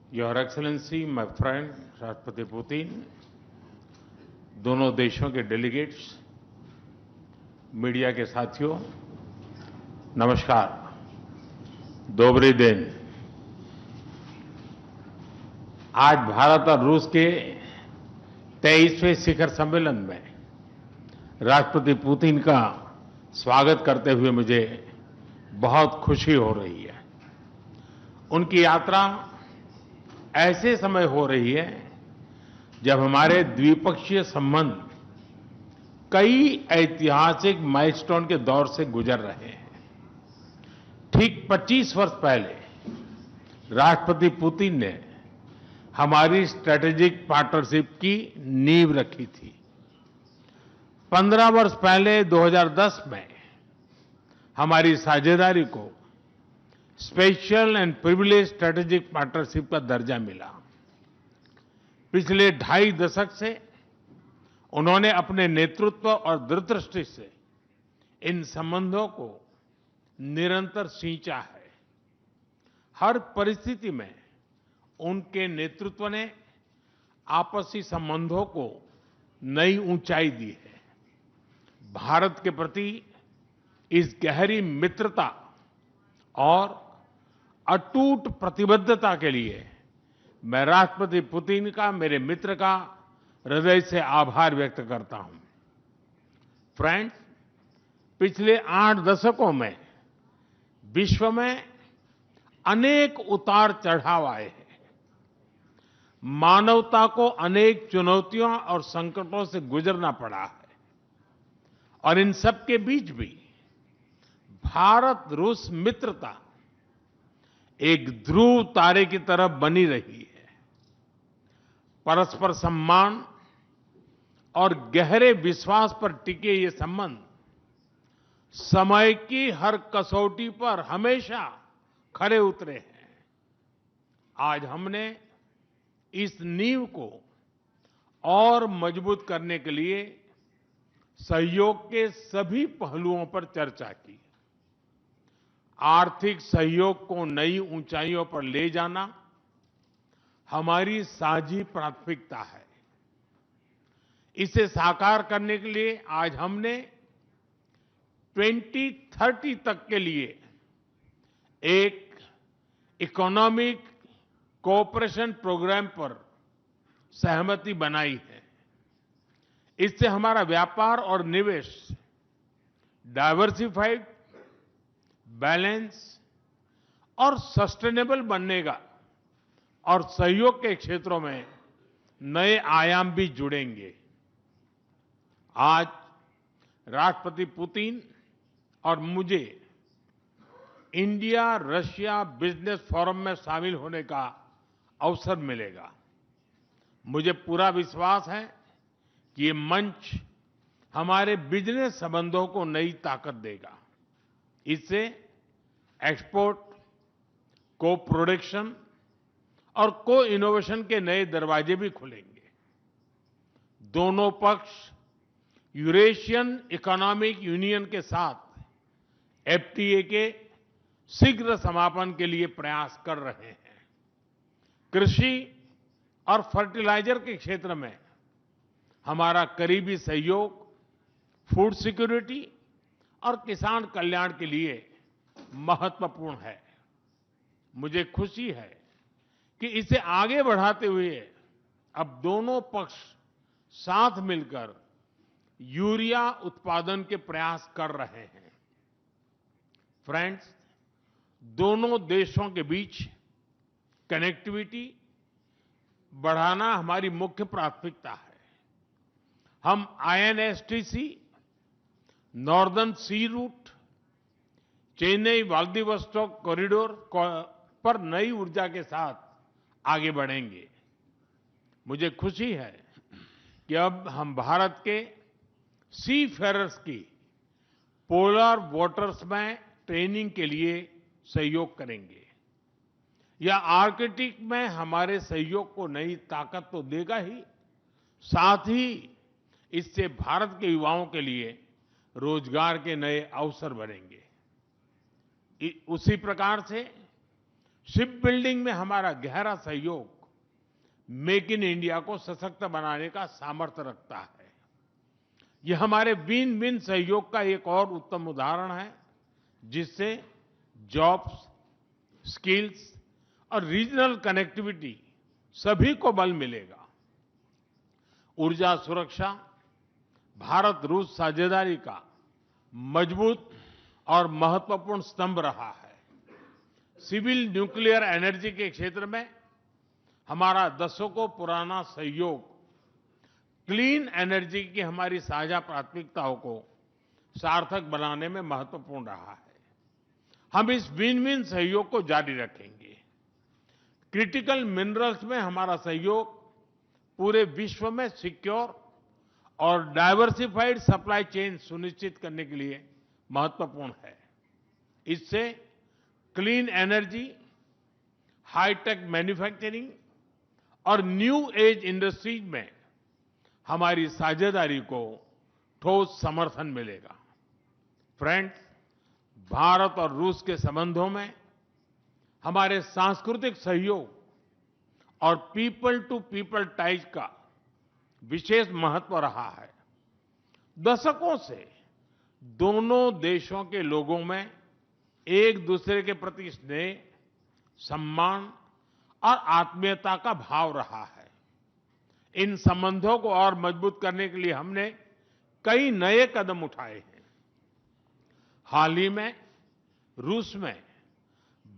Your excellency, my friend राष्ट्रपति Putin, दोनों देशों के डेलीगेट्स, मीडिया के साथियों, नमस्कार। दोबरी दिन। आज भारत और रूस के 23वें शिखर सम्मेलन में राष्ट्रपति पुतिन का स्वागत करते हुए मुझे बहुत खुशी हो रही है। उनकी यात्रा ऐसे समय हो रही है जब हमारे द्विपक्षीय संबंध कई ऐतिहासिक माइलस्टोन के दौर से गुजर रहे हैं। ठीक 25 वर्ष पहले राष्ट्रपति पुतिन ने हमारी स्ट्रैटेजिक पार्टनरशिप की नींव रखी थी। 15 वर्ष पहले 2010 में हमारी साझेदारी को special and privilege strategic partnership का दर्जा मिला। पिछले 2.5 दशक से उन्होंने अपने नेतृत्व और दूरदृष्टि से इन संबंधों को निरंतर सींचा है। हर परिस्थिति में उनके नेतृत्व ने आपसी संबंधों को नई ऊंचाई दी है। भारत के प्रति इस गहरी मित्रता और अटूट प्रतिबद्धता के लिए मैं राष्ट्रपति पुतिन का, मेरे मित्र का हृदय से आभार व्यक्त करता हूं। फ्रेंड्स, पिछले 8 दशकों में विश्व में अनेक उतार चढ़ाव आए हैं। मानवता को अनेक चुनौतियों और संकटों से गुजरना पड़ा है और इन सब के बीच भी भारत रूस मित्रता एक ध्रुव तारे की तरह बनी रही है। परस्पर सम्मान और गहरे विश्वास पर टिके ये संबंध समय की हर कसौटी पर हमेशा खरे उतरे हैं। आज हमने इस नींव को और मजबूत करने के लिए सहयोग के सभी पहलुओं पर चर्चा की। आर्थिक सहयोग को नई ऊंचाइयों पर ले जाना हमारी साझी प्राथमिकता है। इसे साकार करने के लिए आज हमने 2030 तक के लिए एक इकोनॉमिक कोऑपरेशन प्रोग्राम पर सहमति बनाई है। इससे हमारा व्यापार और निवेश डाइवर्सिफाइड, बैलेंस और सस्टेनेबल बनेगा और सहयोग के क्षेत्रों में नए आयाम भी जुड़ेंगे। आज राष्ट्रपति पुतिन और मुझे इंडिया रशिया बिजनेस फोरम में शामिल होने का अवसर मिलेगा। मुझे पूरा विश्वास है कि ये मंच हमारे बिजनेस संबंधों को नई ताकत देगा। इससे एक्सपोर्ट, को प्रोडक्शन और को इनोवेशन के नए दरवाजे भी खुलेंगे। दोनों पक्ष यूरेशियन इकोनॉमिक यूनियन के साथ एफटीए के शीघ्र समापन के लिए प्रयास कर रहे हैं। कृषि और फर्टिलाइजर के क्षेत्र में हमारा करीबी सहयोग फूड सिक्योरिटी और किसान कल्याण के लिए महत्वपूर्ण है। मुझे खुशी है कि इसे आगे बढ़ाते हुए अब दोनों पक्ष साथ मिलकर यूरिया उत्पादन के प्रयास कर रहे हैं। फ्रेंड्स, दोनों देशों के बीच कनेक्टिविटी बढ़ाना हमारी मुख्य प्राथमिकता है। हम आईएनएसटीसी, नॉर्दर्न सी रूट, चेन्नई व्लादिवोस्टोक कॉरिडोर पर नई ऊर्जा के साथ आगे बढ़ेंगे। मुझे खुशी है कि अब हम भारत के सी फेरर्स की पोलर वाटर्स में ट्रेनिंग के लिए सहयोग करेंगे। यह आर्कटिक में हमारे सहयोग को नई ताकत तो देगा ही, साथ ही इससे भारत के युवाओं के लिए रोजगार के नए अवसर बनेंगे। उसी प्रकार से शिप बिल्डिंग में हमारा गहरा सहयोग मेक इन इंडिया को सशक्त बनाने का सामर्थ्य रखता है। यह हमारे विन विन सहयोग का एक और उत्तम उदाहरण है, जिससे जॉब्स, स्किल्स और रीजनल कनेक्टिविटी सभी को बल मिलेगा। ऊर्जा सुरक्षा भारत रूस साझेदारी का मजबूत और महत्वपूर्ण स्तंभ रहा है। सिविल न्यूक्लियर एनर्जी के क्षेत्र में हमारा दशकों पुराना सहयोग क्लीन एनर्जी की हमारी साझा प्राथमिकताओं को सार्थक बनाने में महत्वपूर्ण रहा है। हम इस विन विन सहयोग को जारी रखेंगे। क्रिटिकल मिनरल्स में हमारा सहयोग पूरे विश्व में सिक्योर और डाइवर्सिफाइड सप्लाई चेन सुनिश्चित करने के लिए महत्वपूर्ण है। इससे क्लीन एनर्जी, हाईटेक मैन्युफैक्चरिंग और न्यू एज इंडस्ट्रीज में हमारी साझेदारी को ठोस समर्थन मिलेगा। फ्रेंड्स, भारत और रूस के संबंधों में हमारे सांस्कृतिक सहयोग और पीपल टू पीपल टाइज का विशेष महत्व रहा है। दशकों से दोनों देशों के लोगों में एक दूसरे के प्रति स्नेह, सम्मान और आत्मीयता का भाव रहा है। इन संबंधों को और मजबूत करने के लिए हमने कई नए कदम उठाए हैं। हाल ही में रूस में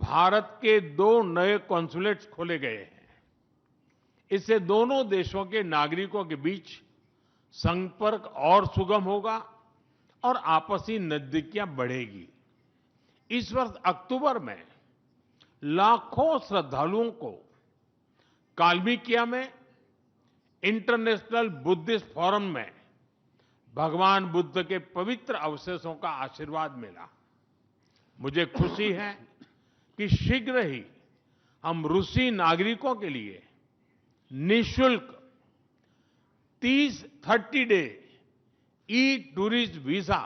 भारत के 2 नए कॉन्सुलेट्स खोले गए हैं। इससे दोनों देशों के नागरिकों के बीच संपर्क और सुगम होगा और आपसी नजदीकियां बढ़ेगी। इस वर्ष अक्टूबर में लाखों श्रद्धालुओं को काल्मिकिया में इंटरनेशनल बुद्धिस्ट फोरम में भगवान बुद्ध के पवित्र अवशेषों का आशीर्वाद मिला। मुझे खुशी है कि शीघ्र ही हम रूसी नागरिकों के लिए निःशुल्क 30 डे ई टूरिस्ट वीजा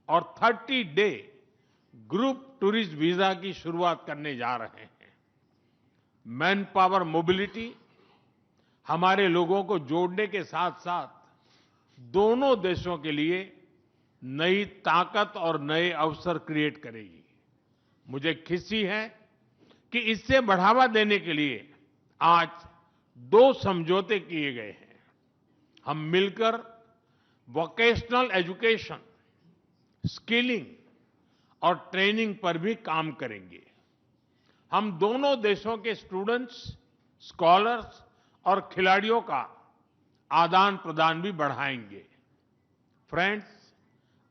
और 30 डे ग्रुप टूरिस्ट वीजा की शुरुआत करने जा रहे हैं। मैन पावर मोबिलिटी हमारे लोगों को जोड़ने के साथ साथ दोनों देशों के लिए नई ताकत और नए अवसर क्रिएट करेगी। मुझे खुशी है कि इससे बढ़ावा देने के लिए आज 2 समझौते किए गए हैं। हम मिलकर वोकेशनल एजुकेशन, स्किलिंग और ट्रेनिंग पर भी काम करेंगे। हम दोनों देशों के स्टूडेंट्स, स्कॉलर्स और खिलाड़ियों का आदान प्रदान भी बढ़ाएंगे। फ्रेंड्स,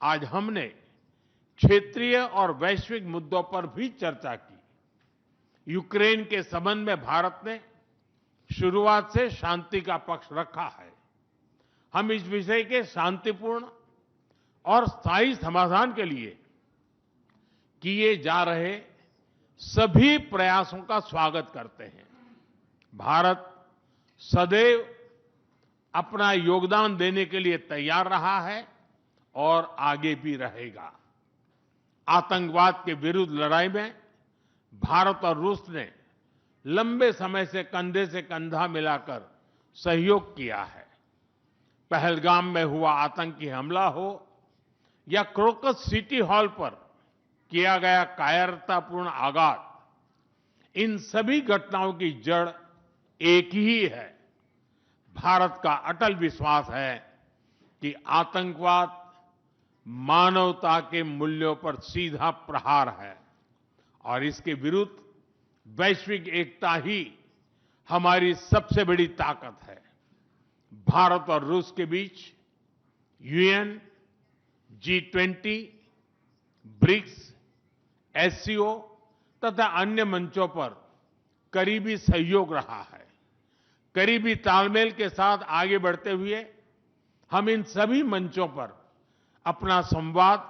आज हमने क्षेत्रीय और वैश्विक मुद्दों पर भी चर्चा की। यूक्रेन के संबंध में भारत ने शुरुआत से शांति का पक्ष रखा है। हम इस विषय के शांतिपूर्ण और स्थायी समाधान के लिए किए जा रहे सभी प्रयासों का स्वागत करते हैं। भारत सदैव अपना योगदान देने के लिए तैयार रहा है और आगे भी रहेगा। आतंकवाद के विरुद्ध लड़ाई में भारत और रूस ने लंबे समय से कंधा मिलाकर सहयोग किया है। पहलगाम में हुआ आतंकी हमला हो या क्रोकस सिटी हॉल पर किया गया कायरतापूर्ण आघात, इन सभी घटनाओं की जड़ एक ही है। भारत का अटल विश्वास है कि आतंकवाद मानवता के मूल्यों पर सीधा प्रहार है और इसके विरुद्ध वैश्विक एकता ही हमारी सबसे बड़ी ताकत है। भारत और रूस के बीच यूएन, G20, ब्रिक्स, एससीओ तथा अन्य मंचों पर करीबी सहयोग रहा है। करीबी तालमेल के साथ आगे बढ़ते हुए हम इन सभी मंचों पर अपना संवाद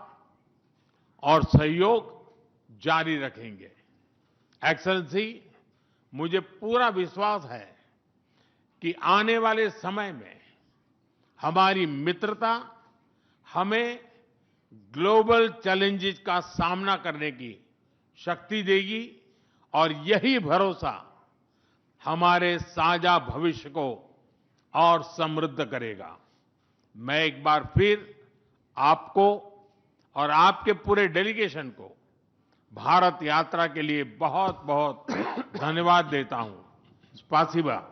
और सहयोग जारी रखेंगे। एक्सेलेंसी, मुझे पूरा विश्वास है कि आने वाले समय में हमारी मित्रता हमें ग्लोबल चैलेंजेस का सामना करने की शक्ति देगी और यही भरोसा हमारे साझा भविष्य को और समृद्ध करेगा। मैं एक बार फिर आपको और आपके पूरे डेलीगेशन को भारत यात्रा के लिए बहुत बहुत धन्यवाद देता हूं। स्पासिबा।